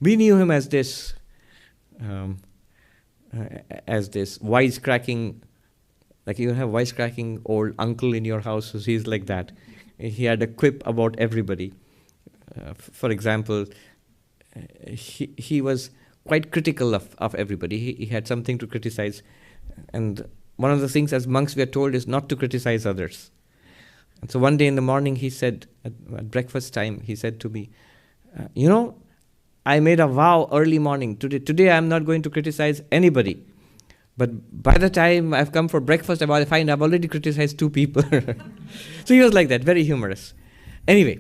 We knew him as this wisecracking, like you have wisecracking old uncle in your house, so he's like that. He had a quip about everybody. For example, he was quite critical of everybody. He had something to criticize. And one of the things as monks we are told is not to criticize others. And so one day in the morning he said, at breakfast time, he said to me, I made a vow early morning. Today I'm not going to criticize anybody. But by the time I've come for breakfast, I find I've already criticized 2 people. So he was like that, very humorous. Anyway,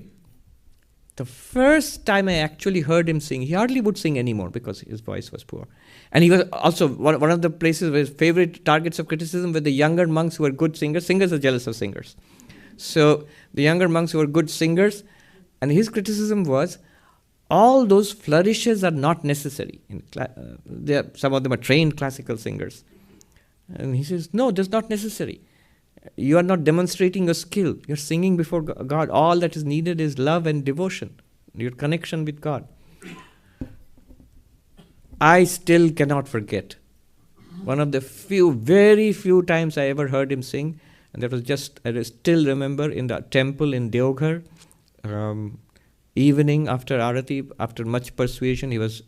the first time I actually heard him sing, he hardly would sing anymore because his voice was poor. And he was also one of the places where his favorite targets of criticism were the younger monks who were good singers. Singers are jealous of singers. So the younger monks who were good singers, and his criticism was, all those flourishes are not necessary. Some of them are trained classical singers. And he says, no, that's not necessary. You are not demonstrating your skill. You're singing before God. All that is needed is love and devotion, your connection with God. I still cannot forget one of the very few times I ever heard him sing, and that was I still remember in the temple in Deoghar, evening after Arati, after much persuasion, he was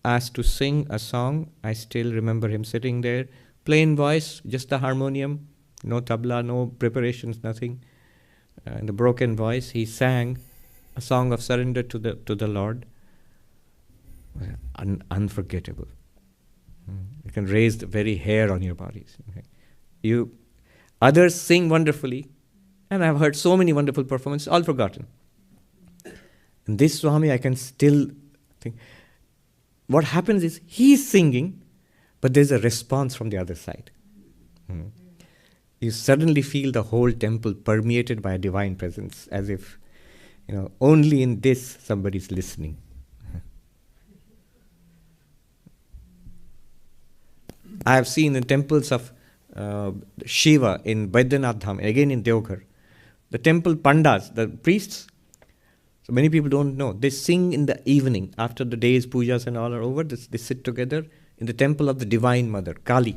asked to sing a song. I still remember him sitting there, plain voice, just the harmonium, no tabla, no preparations, nothing. In the broken voice, he sang a song of surrender to the Lord. Unforgettable. You can raise the very hair on your bodies. Okay. Others sing wonderfully, and I've heard so many wonderful performances, all forgotten. And this Swami, I can still think. What happens is, he's singing, but there's a response from the other side. You suddenly feel the whole temple permeated by a divine presence, as if, only in this somebody's listening. I have seen in temples of Shiva in Vaidyanatha Dham, again in Deoghar, the temple pandas, the priests, so many people don't know, they sing in the evening, after the day's pujas and all are over, they sit together in the temple of the Divine Mother, Kali.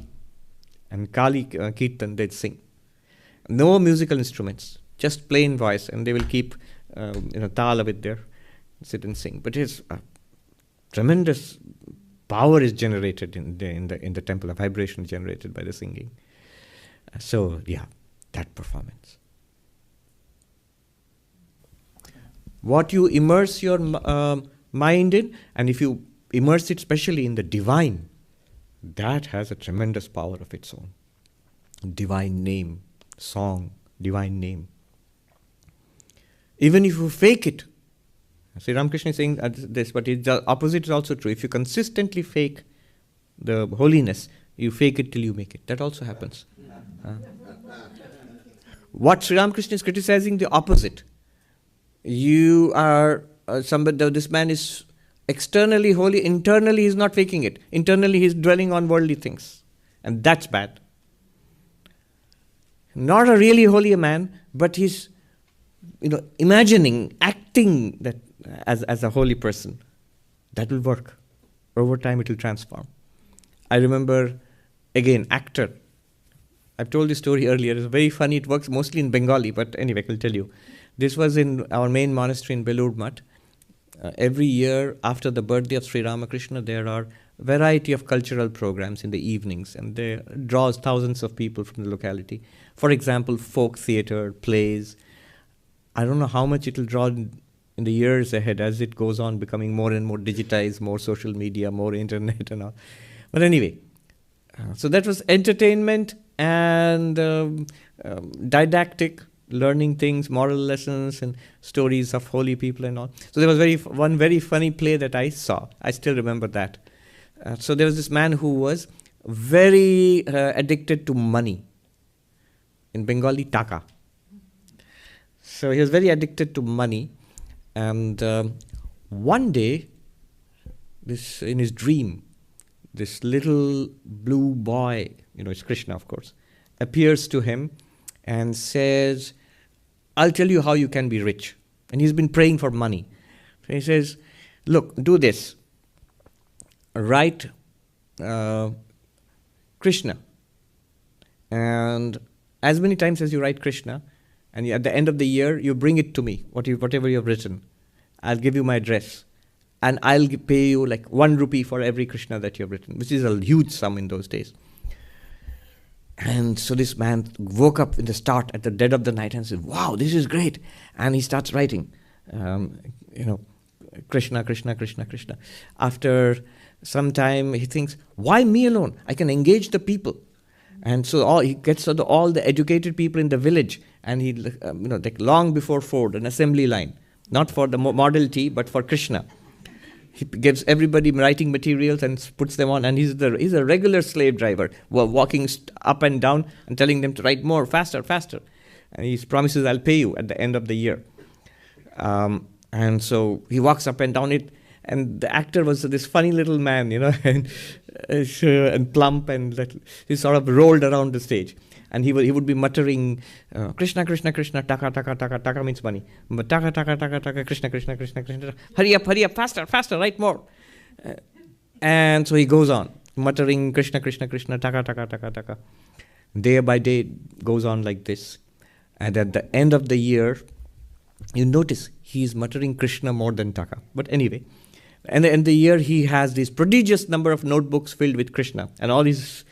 And Kali Kirtan, they sing. No musical instruments, just plain voice, and they will keep tala with their, sit and sing. But it's tremendous power is generated in the temple, a vibration generated by the singing. So, that performance. What you immerse your mind in, and if you immerse it especially in the divine, that has a tremendous power of its own. Divine name, song, divine name. Even if you fake it, Sri Ramakrishna is saying this, but the opposite is also true. If you consistently fake the holiness, you fake it till you make it. That also happens. What Sri Ramakrishna is criticizing, the opposite. You are somebody, this man is externally holy, internally he's not faking it. Internally he's dwelling on worldly things. And that's bad. Not a really holy man, but he's imagining, acting that as a holy person. That will work. Over time it will transform. I remember, again, actor. I've told this story earlier. It's very funny. It works mostly in Bengali, but anyway, I'll tell you. This was in our main monastery in Belur Mutt. Every year after the birthday of Sri Ramakrishna, there are a variety of cultural programs in the evenings, and they draws thousands of people from the locality. For example, folk theatre, plays. I don't know how much it will draw in the years ahead as it goes on, becoming more and more digitized, more social media, more internet and all. But anyway, so that was entertainment and didactic, learning things, moral lessons and stories of holy people and all. So there was one very funny play that I saw. I still remember that. So there was this man who was very addicted to money. In Bengali, taka. So he was very addicted to money. And one day, in his dream, this little blue boy, it's Krishna of course, appears to him and says, I'll tell you how you can be rich. And he's been praying for money. So he says, look, do this. Write Krishna. And as many times as you write Krishna, and at the end of the year, you bring it to me, whatever you have written. I'll give you my address. And I'll pay you like 1 rupee for every Krishna that you have written, which is a huge sum in those days. And so this man woke up in the start at the dead of the night and said, wow, this is great. And he starts writing, Krishna, Krishna, Krishna, Krishna. After some time, he thinks, why me alone? I can engage the people. And so he gets all the educated people in the village, and he, like long before Ford, an assembly line, not for the Model T, but for Krishna. He gives everybody writing materials and puts them on, and he's a regular slave driver, walking up and down and telling them to write more, faster, faster. And he promises, I'll pay you at the end of the year. And so he walks up and down it, and the actor was this funny little man, and plump, and he sort of rolled around the stage. And he would be muttering, Krishna, Krishna, Krishna, taka, taka, taka, taka means money. But taka, taka, taka, taka, Krishna, Krishna, Krishna, Krishna, hurry up, faster, faster, write more. And so he goes on, muttering Krishna, Krishna, Krishna, taka, taka, taka, taka. Day by day goes on like this. And at the end of the year, you notice he's muttering Krishna more than taka. But anyway, and at the end of the year, he has this prodigious number of notebooks filled with Krishna. And all these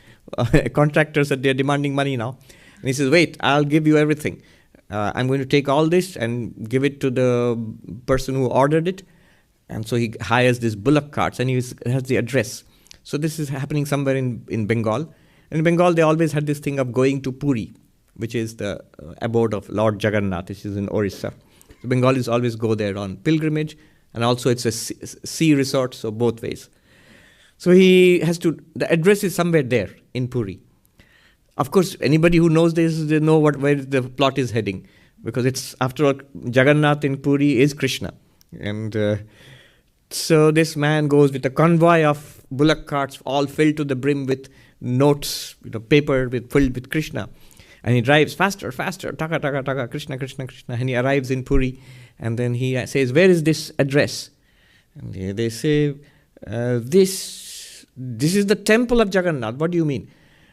contractors that they're demanding money now. And he says, wait, I'll give you everything. I'm going to take all this and give it to the person who ordered it. And so he hires these bullock carts, and he has the address. So this is happening somewhere in Bengal. And in Bengal, they always had this thing of going to Puri, which is the abode of Lord Jagannath, which is in Orissa. So Bengalis always go there on pilgrimage, and also it's a sea resort, so both ways. So he has to, the address is somewhere there in Puri. Of course, anybody who knows this, they know where the plot is heading. Because it's, after all, Jagannath in Puri is Krishna. And so this man goes with a convoy of bullock carts, all filled to the brim with notes, paper filled with Krishna. And he drives faster, faster, taka, taka, taka, Krishna, Krishna, Krishna. And he arrives in Puri. And then he says, where is this address? And they say, this is the temple of Jagannath. What do you mean?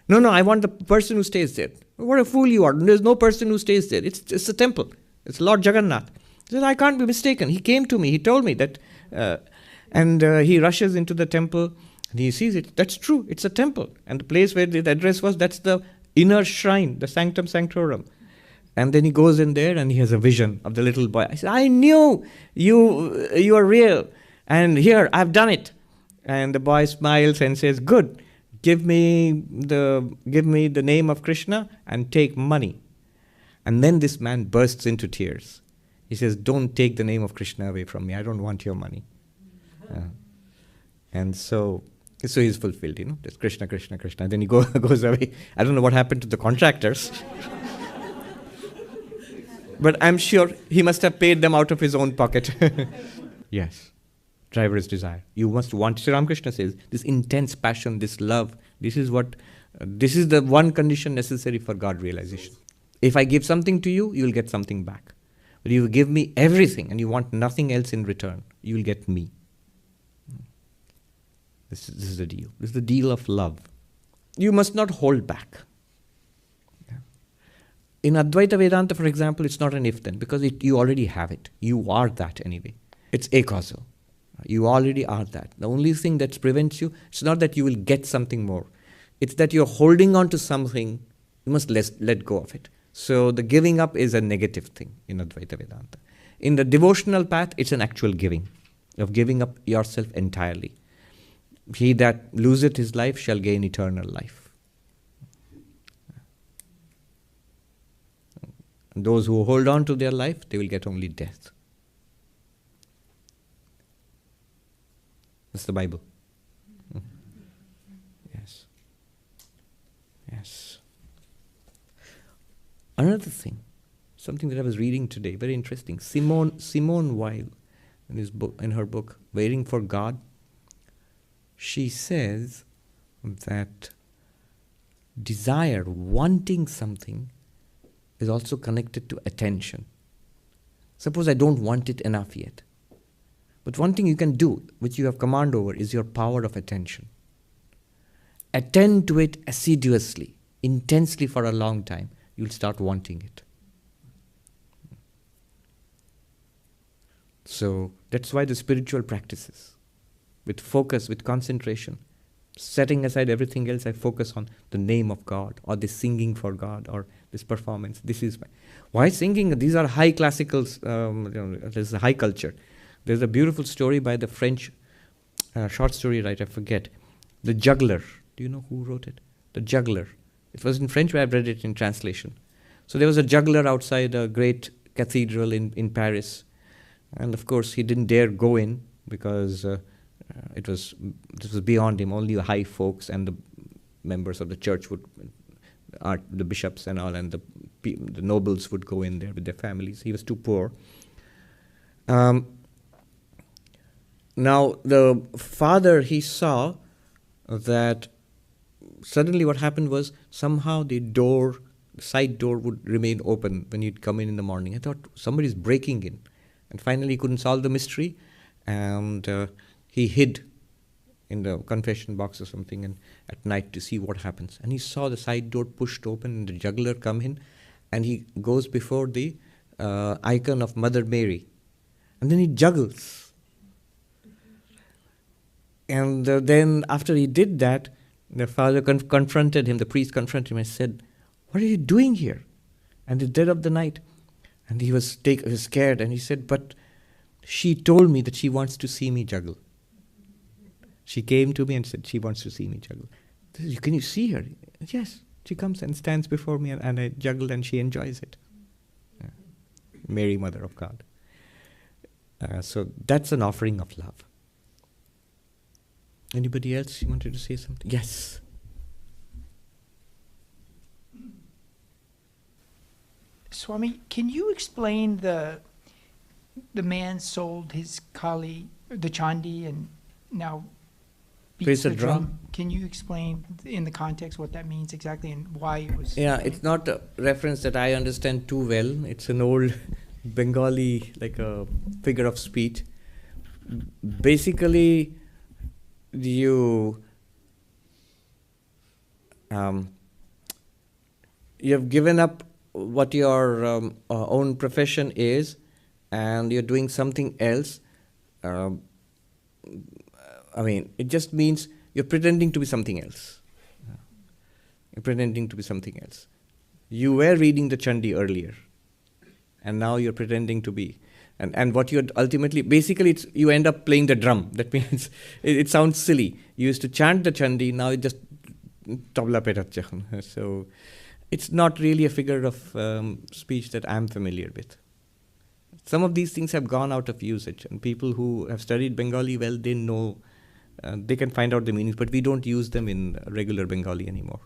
No, I want the person who stays there. What a fool you are. There's no person who stays there. It's a temple. It's Lord Jagannath. He said, I can't be mistaken. He came to me. He told me that. And he rushes into the temple, and he sees it. That's true. It's a temple. And the place where the address was, that's the inner shrine, the sanctum sanctorum. And then he goes in there, and he has a vision of the little boy. I said, I knew you are real. And here, I've done it. And the boy smiles and says, good, give me the name of Krishna and take money. And then this man bursts into tears. He says, don't take the name of Krishna away from me. I don't want your money. And so he's fulfilled, There's Krishna, Krishna, Krishna. And then he goes away. I don't know what happened to the contractors. But I'm sure he must have paid them out of his own pocket. Yes. Driver's desire. You must want. Sri Ramakrishna says, this intense passion, this love, this is the one condition necessary for God realization. If I give something to you, you will get something back. But if you give me everything and you want nothing else in return, you will get me. This is the deal. This is the deal of love. You must not hold back. In Advaita Vedanta, for example, it's not an if-then, because you already have it. You are that anyway. It's acausal. You already are that. The only thing that prevents you, it's not that you will get something more. It's that you're holding on to something, you must let go of it. So the giving up is a negative thing in Advaita Vedanta. In the devotional path, it's an actual giving, of giving up yourself entirely. He that loseth his life shall gain eternal life. And those who hold on to their life, they will get only death. That's the Bible. Yes. Yes. Another thing, something that I was reading today, very interesting. Simone Weil, in her book, Waiting for God, she says that desire, wanting something, is also connected to attention. Suppose I don't want it enough yet. But one thing you can do, which you have command over, is your power of attention. Attend to it assiduously, intensely for a long time. You'll start wanting it. So that's why the spiritual practices, with focus, with concentration, setting aside everything else, I focus on the name of God, or this singing for God, or this performance. This is why singing. These are high classicals. There's a high culture. There's a beautiful story by the French short story writer, I forget, The Juggler. Do you know who wrote it? The Juggler. It was in French, but I've read it in translation. So there was a juggler outside a great cathedral in Paris. And of course, he didn't dare go in because this was beyond him. Only the high folks and the members of the church the bishops and all, and the nobles would go in there with their families. He was too poor. Now, the father, he saw that suddenly what happened was somehow the side door would remain open when he'd come in the morning. I thought somebody's breaking in. And finally he couldn't solve the mystery, and he hid in the confession box or something and at night to see what happens. And he saw the side door pushed open and the juggler come in, and he goes before the icon of Mother Mary. And then he juggles. And then after he did that, the father confronted him, the priest confronted him and said, "What are you doing here?" And the dead of the night. And he was scared, and he said, "But she told me that she wants to see me juggle. She came to me and said she wants to see me juggle." "Can you see her?" "Yes, she comes and stands before me and I juggle and she enjoys it." Mary, Mother of God. So that's an offering of love. Anybody else? You wanted to say something? Yes. Swami, can you explain the man sold his Kali, the Chandi, and now beats the drum? Can you explain in the context what that means exactly and why it was? Yeah, it's not a reference that I understand too well. It's an old Bengali, like a figure of speech. Basically, you have given up what your own profession is, and you're doing something else. It just means you're pretending to be something else. You're pretending to be something else. You were reading the Chandi earlier, and now you're pretending to be. And what you're ultimately, basically, you end up playing the drum. That means it sounds silly. You used to chant the Chandi, now it just tabla petachan. So it's not really a figure of speech that I'm familiar with. Some of these things have gone out of usage, and people who have studied Bengali well, they know, they can find out the meanings, but we don't use them in regular Bengali anymore.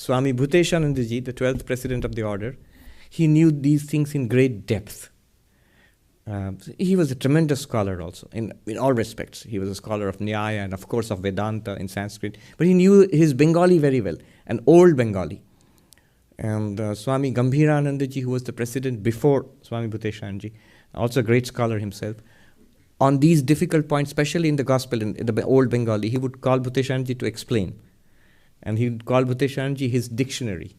Swami Bhuteshanandaji, the 12th president of the order, he knew these things in great depth. He was a tremendous scholar also, in all respects. He was a scholar of Nyaya and, of course, of Vedanta in Sanskrit. But he knew his Bengali very well, an old Bengali. And Swami Gambhiranandaji, who was the president before Swami Bhuteshanandaji, also a great scholar himself, on these difficult points, especially in the Gospel, in the old Bengali, he would call Bhuteshanandaji to explain. And he would call Bhuteshanandaji his dictionary.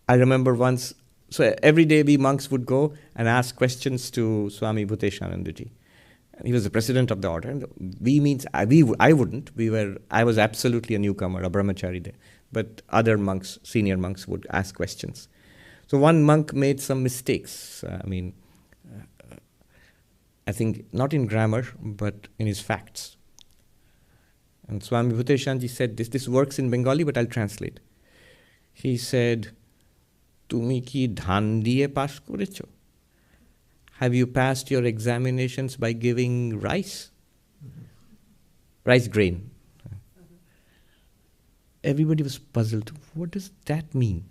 I remember once, so every day we monks would go and ask questions to Swami Bhuteshanandaji. He was the president of the order. And we means, I wouldn't. I was absolutely a newcomer, a brahmachari there. But other monks, senior monks, would ask questions. So one monk made some mistakes. I think not in grammar, but in his facts. And Swami Bhuteshanandaji said, this works in Bengali, but I'll translate. He said, "Tumi ki dhan diye pass korecho? Have you passed your examinations by giving rice? Rice grain." Everybody was puzzled. What does that mean?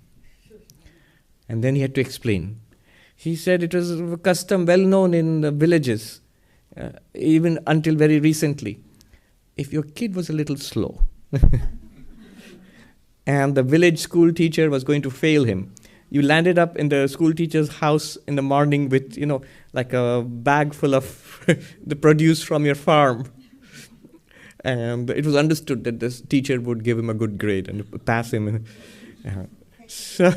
And then he had to explain. He said it was a custom well known in the villages, even until very recently. If your kid was a little slow and the village school teacher was going to fail him, you landed up in the school teacher's house in the morning with, like a bag full of the produce from your farm. And it was understood that this teacher would give him a good grade and pass him. So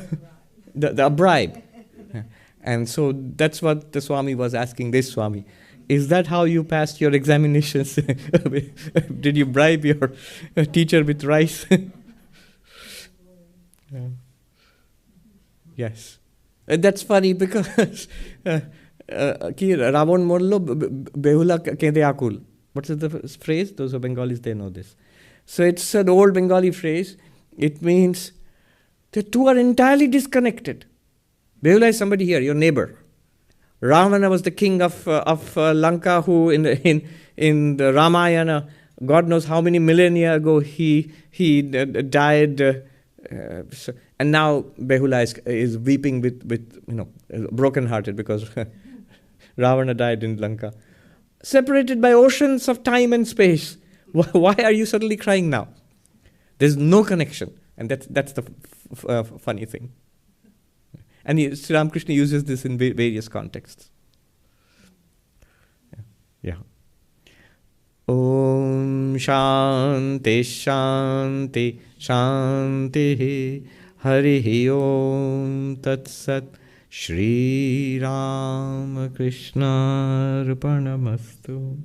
the bribe. And so that's what the Swami was asking this Swami. Is that how you passed your examinations? Did you bribe your teacher with rice? Yes. That's funny because Ravon Mollo Behula Kede Akul. What is the phrase? Those are Bengalis, they know this. So it's an old Bengali phrase. It means the two are entirely disconnected. Behula is somebody here, your neighbor. Ravana was the king of Lanka, who in the Ramayana, God knows how many millennia ago he died, and now Behula is weeping with broken-hearted because Ravana died in Lanka, separated by oceans of time and space. Why are you suddenly crying now? There's no connection, and that's the funny thing. And Sri Ramakrishna uses this in various contexts. Yeah. Om Shanti Shanti Shanti Harihi Om Tat Sat Sri Ramakrishna Arpanamastu.